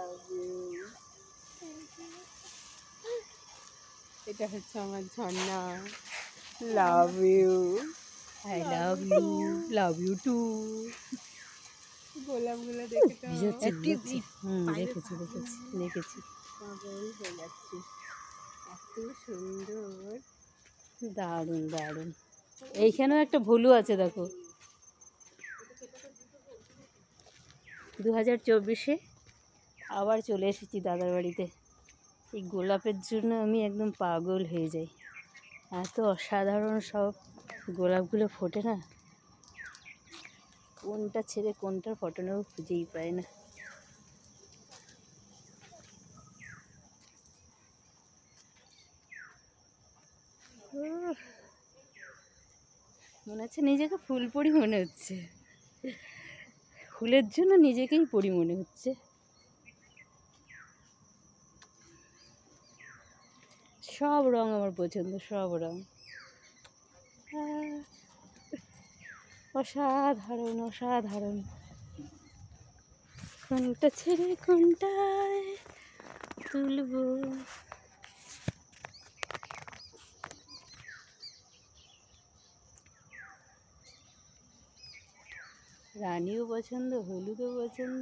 Love you. এটা হচ্ছে আমার ঝর্ণা। Love you. I love you. Love you too. গোলাপগুলো দেখে তো দেখেছি পাগল হয়ে যাচ্ছি, এত সুন্দর। দারুণ দারুণ। এইখানেও একটা ভুলু আছে দেখো। 2024-এ আবার চলে এসেছি দাদার বাড়িতে। এই গোলাপের জন্য আমি একদম পাগল হয়ে যাই। এত অসাধারণ সব গোলাপগুলো ফোটে না, কোনটা ছেড়ে কোনটার ফটো নেব খুঁজেই পায় না। মনে হচ্ছে নিজেকে ফুলপরি মনে হচ্ছে, ফুলের জন্য নিজেকেই পরি মনে হচ্ছে। সব রং আমার পছন্দ, সব রং। অসাধারণ অসাধারণ। কোনটা ছেড়ে কোনটায় তুলব। রানীও পছন্দ, হলুদও পছন্দ।